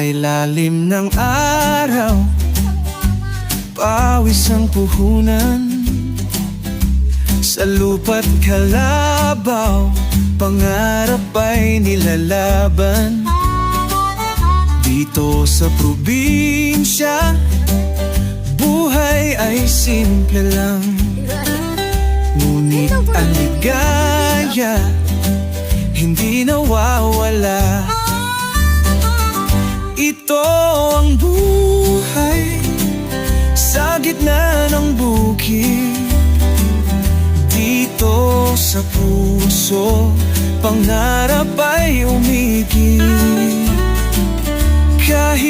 ilalim ng araw, pawis ang puhunan. Sa lupa't kalabaw, pangarap ay nilalaban. Dito sa probinsya, buhay ay simple lang. Ngunit ang ligaya hindi nawawala. Ito ang buhay sa gitna ng bukid. Dito sa puso, pangarap ay umigil. Kahit